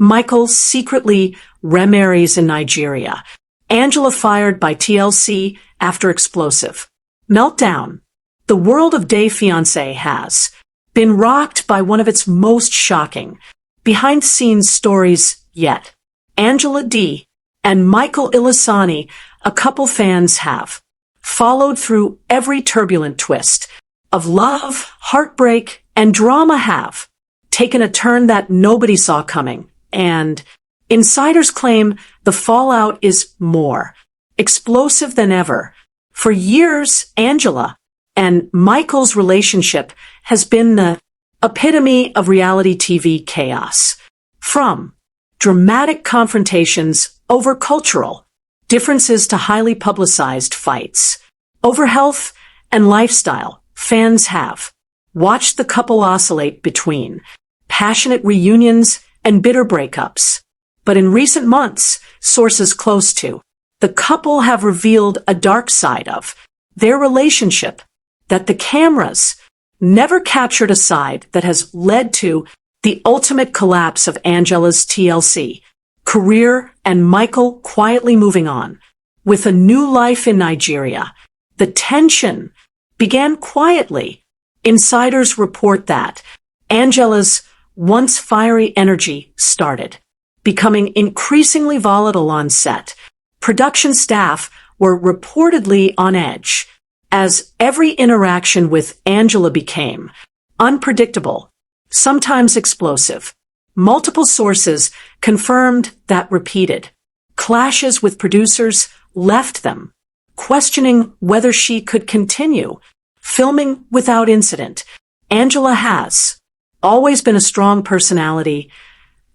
Michael secretly remarries in Nigeria. Angela fired by TLC after explosive meltdown. The world of Fiancé has been rocked by one of its most shocking behind-the-scenes stories yet. Angela Deem and Michael Ilesanmi, a couple fans have followed through every turbulent twist of love, heartbreak, and drama have taken a turn that nobody saw coming, and insiders claim the fallout is more explosive than ever. For years, Angela and Michael's relationship has been the epitome of reality TV chaos. From dramatic confrontations over cultural differences to highly publicized fights over health and lifestyle, fans have watched the couple oscillate between passionate reunions and bitter breakups. But in recent months, sources close to the couple have revealed a dark side of their relationship that the cameras never captured, a side that has led to the ultimate collapse of Angela's TLC career and Michael quietly moving on with a new life in Nigeria. The tension began quietly. Insiders report that Angela's once fiery energy started becoming increasingly volatile on set. Production staff were reportedly on edge as every interaction with Angela became unpredictable, sometimes explosive. Multiple sources confirmed that repeated clashes with producers left them questioning whether she could continue filming without incident. Angela has always been a strong personality,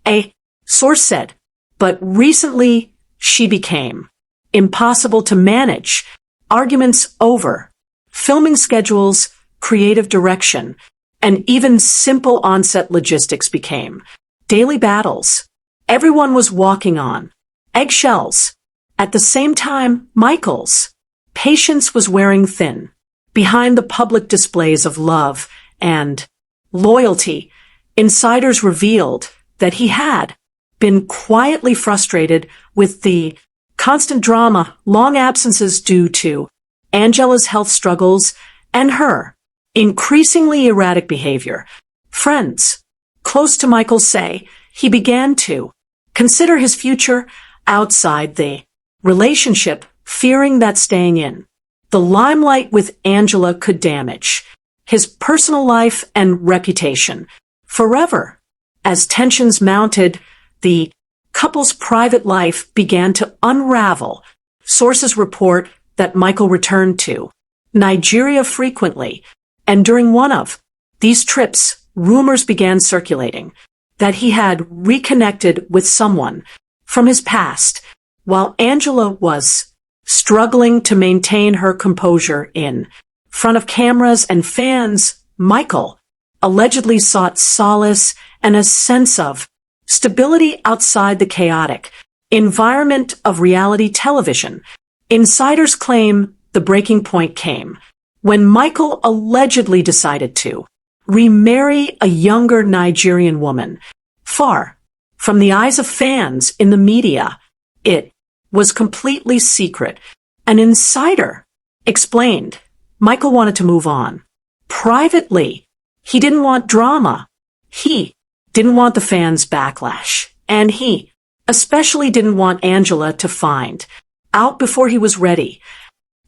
a source said, but recently she became impossible to manage. Arguments over filming schedules, creative direction, and even simple on-set logistics became daily battles. Everyone was walking on eggshells. At the same time, Michael's patience was wearing thin. Behind the public displays of love and loyalty, insiders revealed that he had been quietly frustrated with the constant drama, long absences due to Angela's health struggles, and her increasingly erratic behavior. Friends close to Michael say he began to consider his future outside the relationship, fearing that staying in the limelight with Angela could damage his personal life and reputation forever. As tensions mounted, the couple's private life began to unravel. Sources report that Michael returned to Nigeria frequently, and during one of these trips, rumors began circulating that he had reconnected with someone from his past, while Angela was struggling to maintain her composure in front of cameras and fans. Michael allegedly sought solace and a sense of stability outside the chaotic environment of reality television. Insiders claim the breaking point came when Michael allegedly decided to remarry a younger Nigerian woman. Far from the eyes of fans in the media, it was completely secret. An insider explained Michael wanted to move on. Privately, he didn't want drama. He didn't want the fans' backlash. And he especially didn't want Angela to find out before he was ready.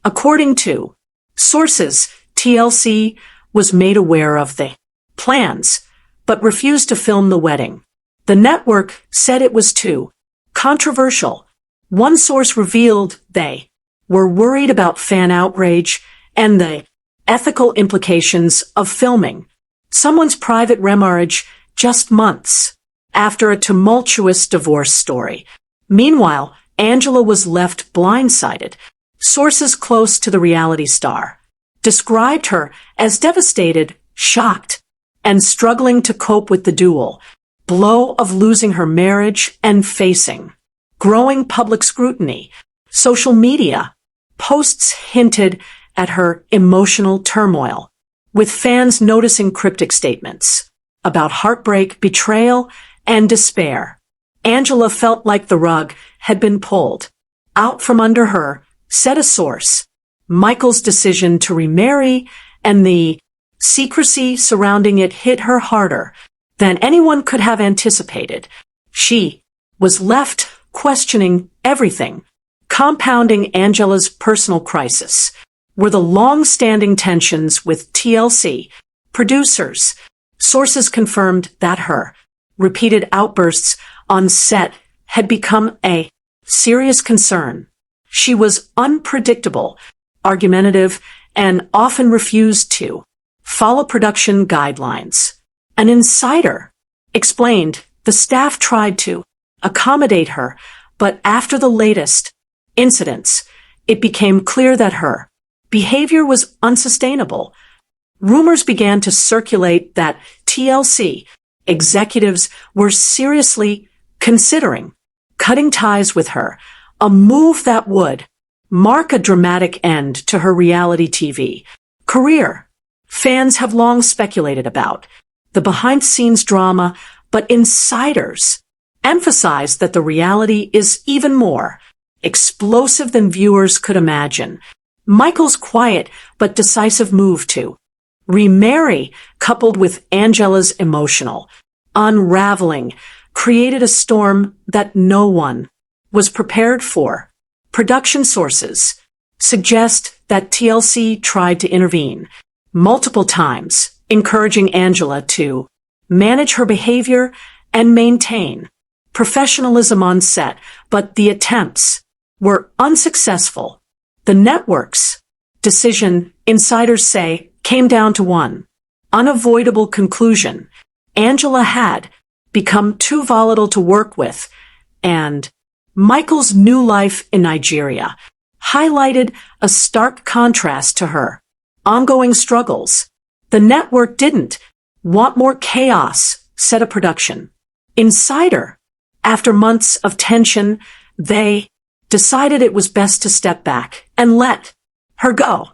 According to sources, TLC was made aware of the plans, but refused to film the wedding. The network said it was too controversial. One source revealed they were worried about fan outrage and the ethical implications of filming someone's private remarriage just months after a tumultuous divorce story. Meanwhile, Angela was left blindsided. Sources close to the reality star described her as devastated, shocked, and struggling to cope with the dual blow of losing her marriage and facing growing public scrutiny. Social media posts hinted at her emotional turmoil, with fans noticing cryptic statements about heartbreak, betrayal, and despair. Angela felt like the rug had been pulled out from under her, said a source. Michael's decision to remarry and the secrecy surrounding it hit her harder than anyone could have anticipated. She was left questioning everything. Compounding Angela's personal crisis were the long-standing tensions with TLC producers. Sources confirmed that her repeated outbursts on set had become a serious concern. She was unpredictable, argumentative, and often refused to follow production guidelines. An insider explained the staff tried to accommodate her, but after the latest incidents, it became clear that her behavior was unsustainable. Rumors began to circulate that TLC executives were seriously considering cutting ties with her, a move that would mark a dramatic end to her reality TV career. Fans have long speculated about the behind-the-scenes drama, but insiders emphasize that the reality is even more explosive than viewers could imagine. Michael's quiet but decisive move to remarry, coupled with Angela's emotional unraveling, created a storm that no one was prepared for. Production sources suggest that TLC tried to intervene multiple times, encouraging Angela to manage her behavior and maintain professionalism on set, but the attempts were unsuccessful. The network's decision, insiders say, came down to one unavoidable conclusion. Angela had become too volatile to work with, and Michael's new life in Nigeria highlighted a stark contrast to her ongoing struggles. The network didn't want more chaos, said a production insider. After months of tension, they decided it was best to step back and let her go.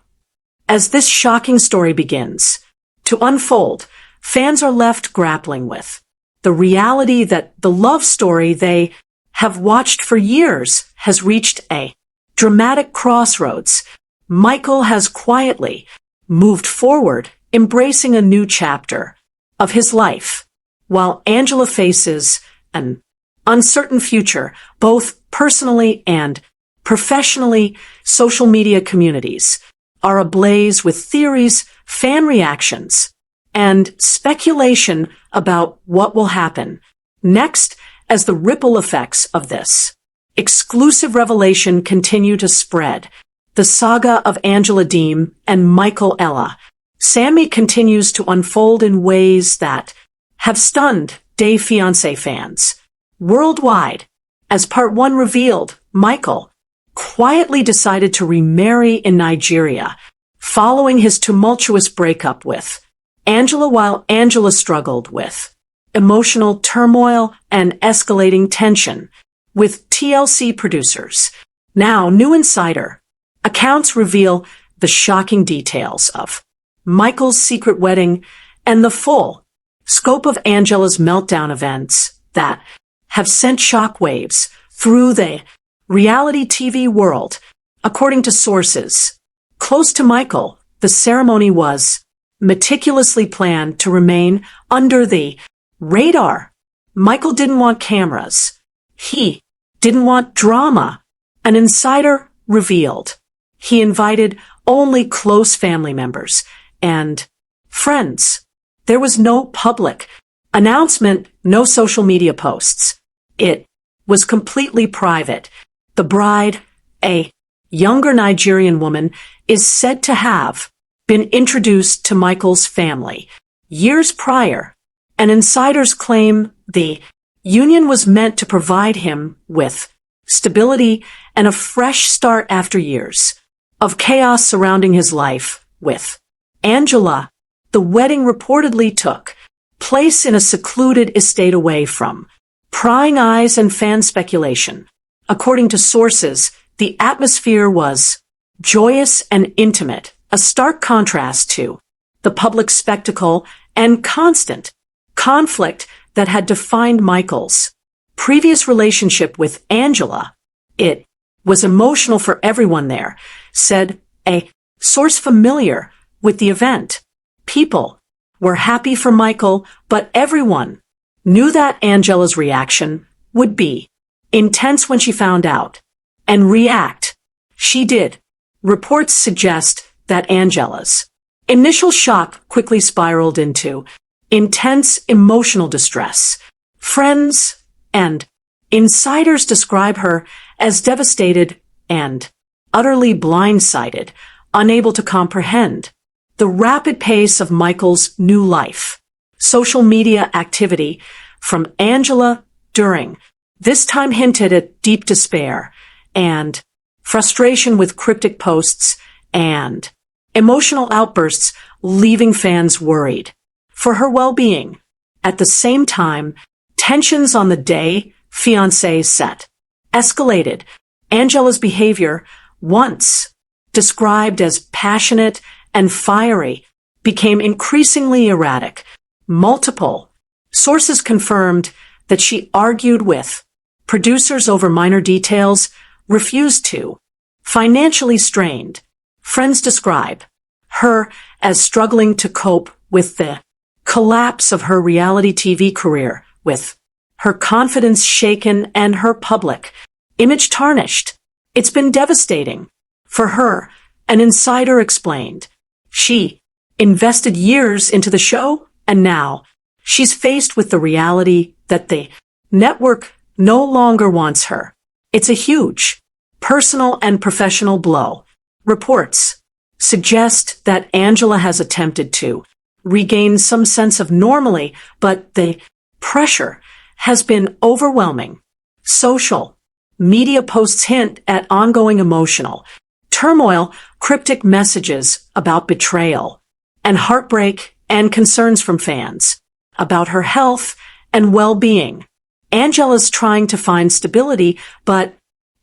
As this shocking story begins to unfold, fans are left grappling with the reality that the love story they have watched for years has reached a dramatic crossroads. Michael has quietly moved forward, embracing a new chapter of his life, while Angela faces an uncertain future, both personally and professionally. Social media communities are ablaze with theories, fan reactions, and speculation about what will happen next as the ripple effects of this exclusive revelation continue to spread. The saga of Angela Deem and Michael Ilesanmi continues to unfold in ways that have stunned Fiancé fans worldwide. As part 1 revealed, Michael quietly decided to remarry in Nigeria following his tumultuous breakup with Angela, while Angela struggled with emotional turmoil and escalating tension with TLC producers. Now, new insider accounts reveal the shocking details of Michael's secret wedding and the full scope of Angela's meltdown events that have sent shockwaves through the reality TV world. According to sources close to Michael, the ceremony was meticulously planned to remain under the radar. Michael didn't want cameras. He didn't want drama. An insider revealed he invited only close family members and friends. There was no public announcement, no social media posts. It was completely private. The bride, a younger Nigerian woman, is said to have been introduced to Michael's family years prior, and insiders claim the union was meant to provide him with stability and a fresh start after years of chaos surrounding his life with Angela. The wedding reportedly took place in a secluded estate away from prying eyes and fan speculation. According to sources, the atmosphere was joyous and intimate, a stark contrast to the public spectacle and constant conflict that had defined Michael's previous relationship with Angela. It was emotional for everyone there, said a source familiar with the event. People were happy for Michael, but everyone knew that Angela's reaction would be intense when she found out. And react. She did. Reports suggest that Angela's initial shock quickly spiraled into intense emotional distress. Friends and insiders describe her as devastated and utterly blindsided, unable to comprehend the rapid pace of Michael's new life. Social media activity from Angela during this time hinted at deep despair and frustration, with cryptic posts and emotional outbursts leaving fans worried for her well-being. At the same time, tensions on the day Fiancé set escalated. Angela's behavior, once described as passionate and fiery, became increasingly erratic. Multiple sources confirmed that she argued with producers over minor details, refused to, financially strained. Friends describe her as struggling to cope with the collapse of her reality TV career, with her confidence shaken and her public image tarnished. It's been devastating for her, an insider explained. She invested years into the show, and now she's faced with the reality that the network no longer wants her. It's a huge personal and professional blow. Reports suggest that Angela has attempted to regain some sense of normalcy, but the pressure has been overwhelming. Social media posts hint at ongoing emotional turmoil, cryptic messages about betrayal and heartbreak, and concerns from fans about her health and well-being. Angela's trying to find stability, but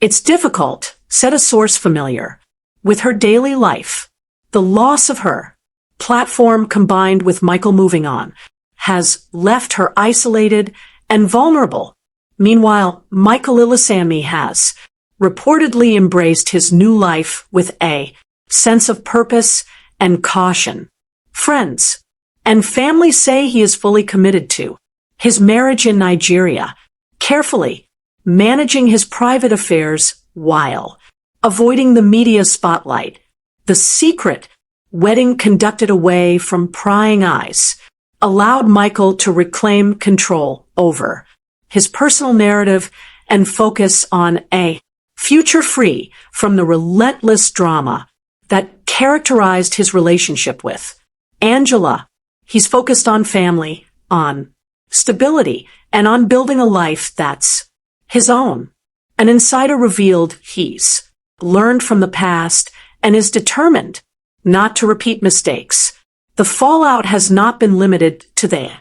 it's difficult, said a source familiar with her daily life. The loss of her platform, combined with Michael moving on, has left her isolated and vulnerable. Meanwhile, Michael Ilesanmi has reportedly embraced his new life with a sense of purpose and caution. Friends and family say he is fully committed to his marriage in Nigeria, carefully managing his private affairs while avoiding the media spotlight. The secret wedding, conducted away from prying eyes, allowed Michael to reclaim control over his personal narrative and focus on a future free from the relentless drama that characterized his relationship with Angela. He's focused on family, on stability, and on building a life that's his own. An insider revealed he's learned from the past and is determined not to repeat mistakes. The fallout has not been limited to the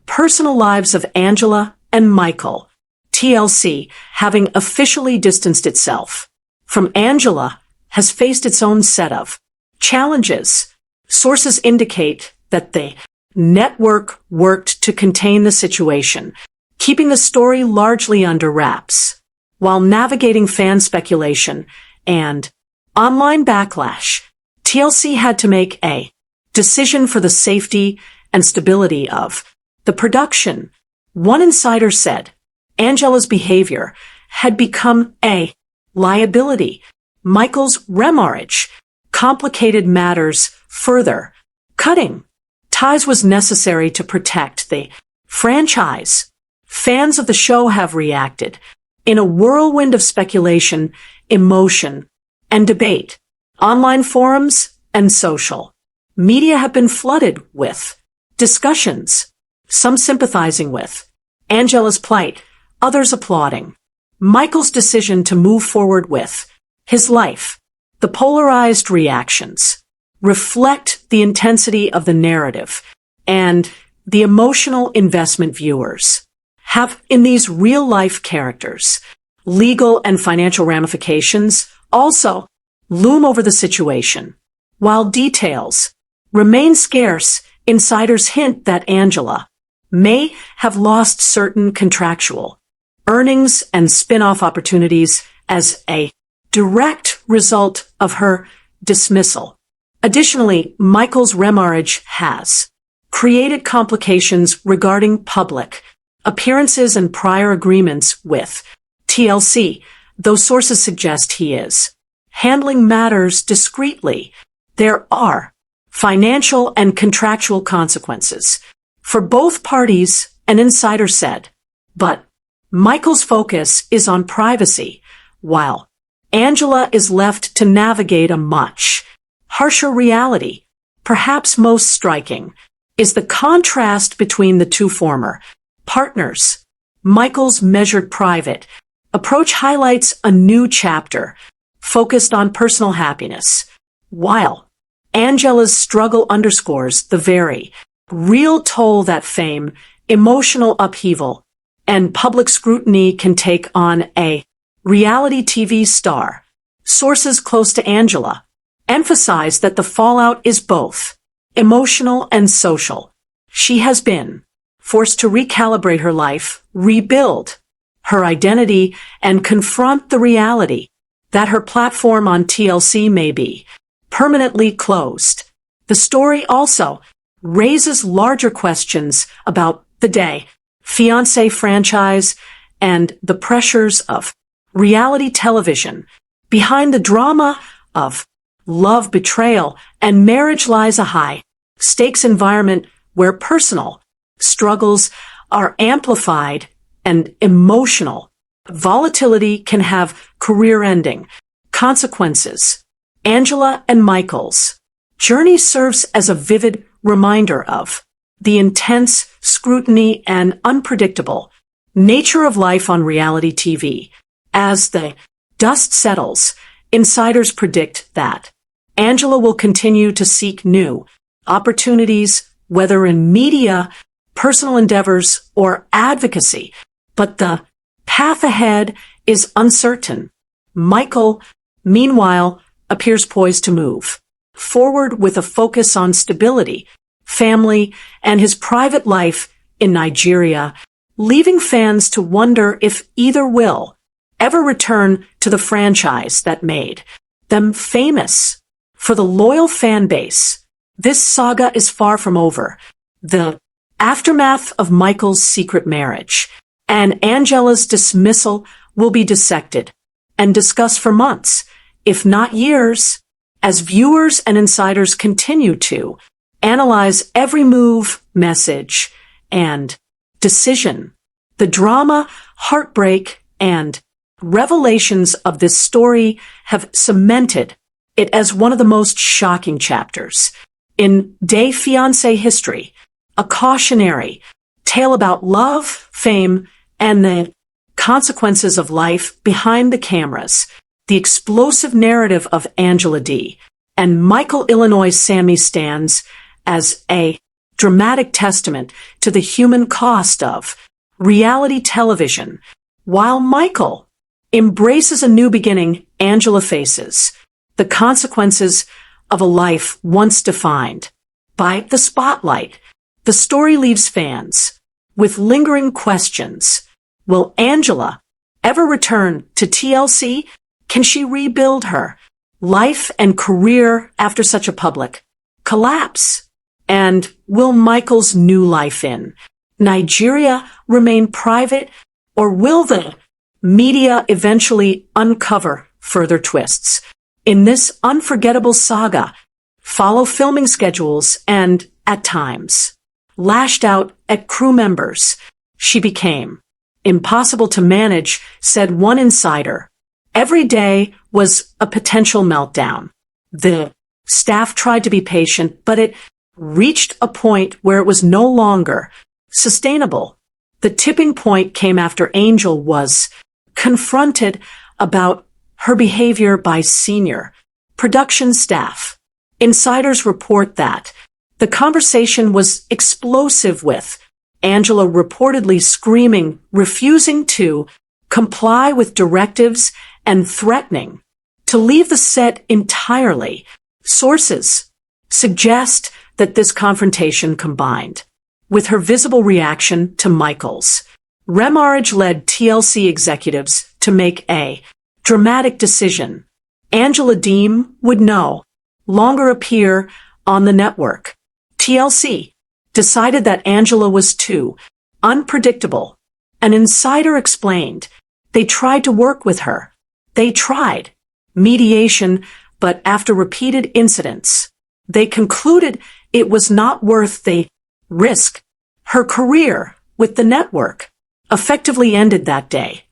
personal lives of Angela and Michael. TLC, having officially distanced itself from Angela, has faced its own set of challenges. Sources indicate that the network worked to contain the situation, keeping the story largely under wraps, while navigating fan speculation and online backlash. TLC had to make a decision for the safety and stability of the production. One insider said Angela's behavior had become a liability. Michael's remarriage complicated matters further. Cutting ties was necessary to protect the franchise. Fans of the show have reacted in a whirlwind of speculation, emotion, and debate. Online forums and social media have been flooded with discussions, some sympathizing with Angela's plight, others applauding Michael's decision to move forward with his life. The polarized reactions reflect the intensity of the narrative and the emotional investment viewers have in these real-life characters. Legal and financial ramifications also loom over the situation. While details remain scarce, insiders hint that Angela may have lost certain contractual earnings and spin-off opportunities as a direct result of her dismissal. Additionally, Michael's remarriage has created complications regarding public appearances and prior agreements with TLC, though sources suggest he is handling matters discreetly. There are financial and contractual consequences for both parties, an insider said. But Michael's focus is on privacy, while Angela is left to navigate a much harsher reality. Perhaps most striking is the contrast between the two former partners. Michael's measured private approach highlights a new chapter focused on personal happiness, while Angela's struggle underscores the very real toll that fame, emotional upheaval, and public scrutiny can take on a reality TV star. Sources close to Angela emphasize that the fallout is both emotional and social. She has been forced to recalibrate her life, rebuild her identity, and confront the reality that her platform on TLC may be permanently closed. The story also raises larger questions about the Fiancé franchise and the pressures of reality television. Behind the drama of love, betrayal, and marriage lies a high-stakes environment where personal struggles are amplified and emotional volatility can have career-ending consequences. Angela and Michael's journey serves as a vivid reminder of the intense scrutiny and unpredictable nature of life on reality TV. As the dust settles, insiders predict that Angela will continue to seek new opportunities, whether in media, personal endeavors, or advocacy. But the path ahead is uncertain. Michael, meanwhile, appears poised to move forward with a focus on stability, family, and his private life in Nigeria, leaving fans to wonder if either will ever return to the franchise that made them famous. For the loyal fan base, this saga is far from over. The aftermath of Michael's secret marriage and Angela's dismissal will be dissected and discussed for months, if not years, as viewers and insiders continue to analyze every move, message, and decision. The drama, heartbreak, and revelations of this story have cemented it as one of the most shocking chapters in Fiancé history, a cautionary tale about love, fame, and the consequences of life behind the cameras. The explosive narrative of Angela Deem and Ilesanmi stands as a dramatic testament to the human cost of reality television. While Michael embraces a new beginning, Angela faces the consequences of a life once defined by the spotlight. The story leaves fans with lingering questions. Will Angela ever return to TLC? Can she rebuild her life and career after such a public collapse? And will Michael's new life in Nigeria remain private, or will the media eventually uncover further twists? In this unforgettable saga, follow filming schedules and, at times, lashed out at crew members. She became impossible to manage, said one insider. Every day was a potential meltdown. The staff tried to be patient, but it reached a point where it was no longer sustainable. The tipping point came after Angel was confronted about her behavior by senior production staff. Insiders report that the conversation was explosive, with Angela reportedly screaming, refusing to comply with directives, and threatening to leave the set entirely. Sources suggest that this confrontation, combined with her visible reaction to Michael's Remarriage led TLC executives to make a dramatic decision. Angela Deem would no longer appear on the network. TLC decided that Angela was too unpredictable. An insider explained they tried to work with her. They tried mediation, but after repeated incidents, they concluded it was not worth the risk. Her career with the network effectively ended that day.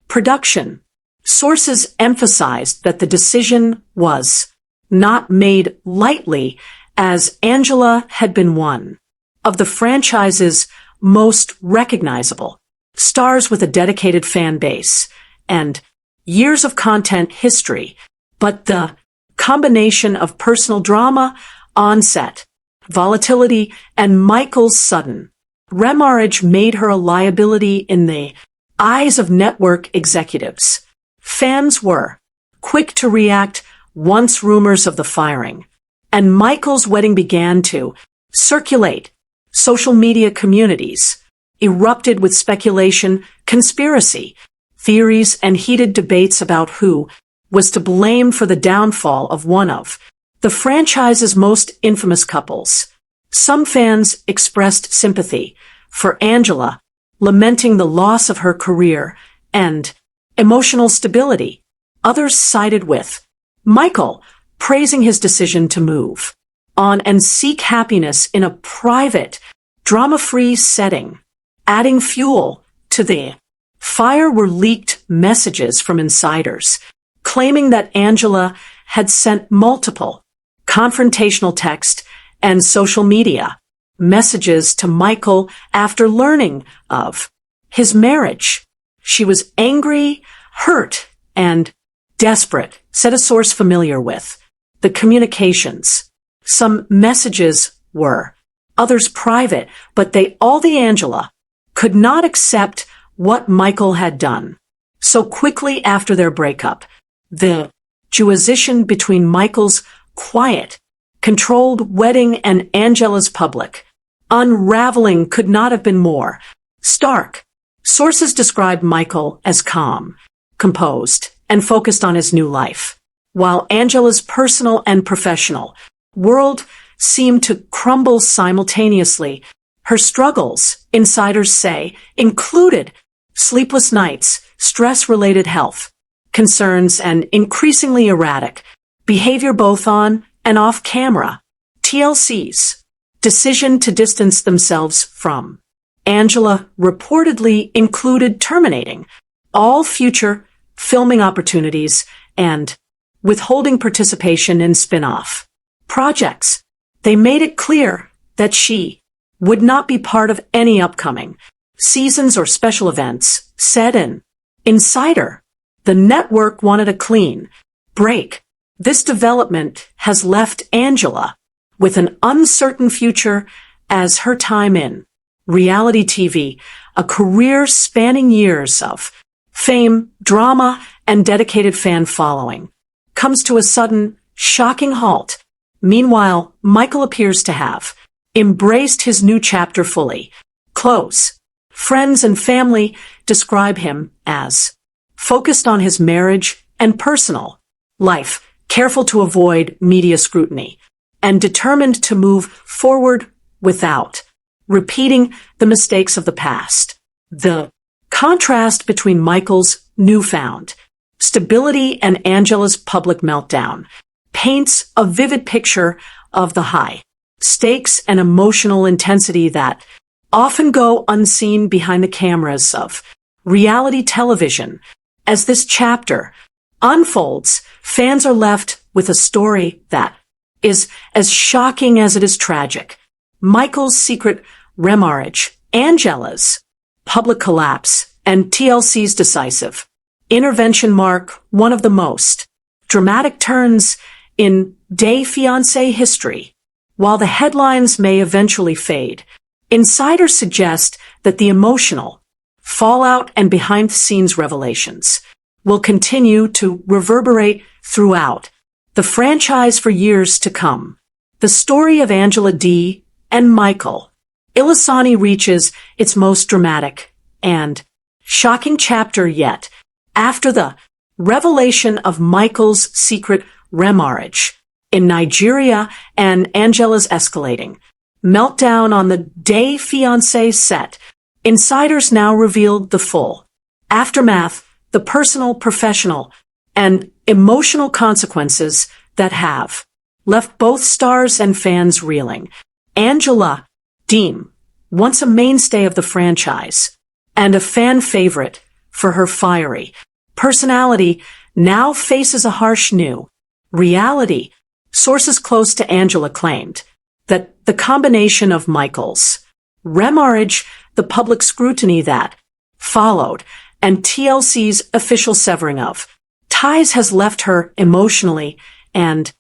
Production sources emphasized that the decision was not made lightly, as Angela had been one of the franchise's most recognizable stars with a dedicated fan base and years of content history, but the combination of personal drama, on-set volatility, and Michael's sudden remarriage made her a liability in the eyes of network executives. Fans were quick to react once rumors of the firing and Michael's wedding began to circulate. Social media communities erupted with speculation, conspiracy theories, and heated debates about who was to blame for the downfall of one of the franchise's most infamous couples. Some fans expressed sympathy for Angela, lamenting the loss of her career and emotional stability. Others sided with Michael, praising his decision to move on and seek happiness in a private, drama-free setting. Adding fuel to the fire were leaked messages from insiders, claiming that Angela had sent multiple confrontational text and social media messages to Michael after learning of his marriage. She was angry, hurt, and desperate, said a source familiar with the communications. Some messages were, others private, but the Angela could not accept what Michael had done. So quickly after their breakup, the juxtaposition between Michael's quiet, controlled wedding and Angela's public unraveling could not have been more stark. Sources described Michael as calm, composed, and focused on his new life, while Angela's personal and professional world seemed to crumble simultaneously. Her struggles, insiders say, included sleepless nights, stress-related health concerns, and increasingly erratic behavior both on and off camera. TLC's decision to distance themselves from Angela reportedly included terminating all future filming opportunities and withholding participation in spin-off projects. They made it clear that she would not be part of any upcoming seasons or special events, said an insider. The network wanted a clean break. This development has left Angela with an uncertain future as her time in reality TV, a career spanning years of fame, drama, and dedicated fan following, comes to a sudden, shocking halt. Meanwhile, Michael appears to have embraced his new chapter fully. Close friends and family describe him as focused on his marriage and personal life, careful to avoid media scrutiny, and determined to move forward without repeating the mistakes of the past. The contrast between Michael's newfound stability and Angela's public meltdown paints a vivid picture of the high stakes and emotional intensity that often go unseen behind the cameras of reality television. As this chapter unfolds, fans are left with a story that is as shocking as it is tragic. Michael's secret remarriage, Angela's public collapse, and TLC's decisive intervention mark one of the most dramatic turns in Fiancé history. While the headlines may eventually fade, insiders suggest that the emotional fallout and behind-the-scenes revelations will continue to reverberate throughout the franchise for years to come. The story of Angela Deem and Michael Ilesanmi reaches its most dramatic and shocking chapter yet. After the revelation of Michael's secret remarriage in Nigeria and Angela's escalating meltdown on the day Fiancé set, insiders now revealed the full aftermath, the personal, professional, and emotional consequences that have left both stars and fans reeling. Angela Deem, once a mainstay of the franchise and a fan favorite for her fiery personality, now faces a harsh new reality. Sources close to Angela claimed that the combination of Michael's remarriage, the public scrutiny that followed, and TLC's official severing of ties has left her emotionally and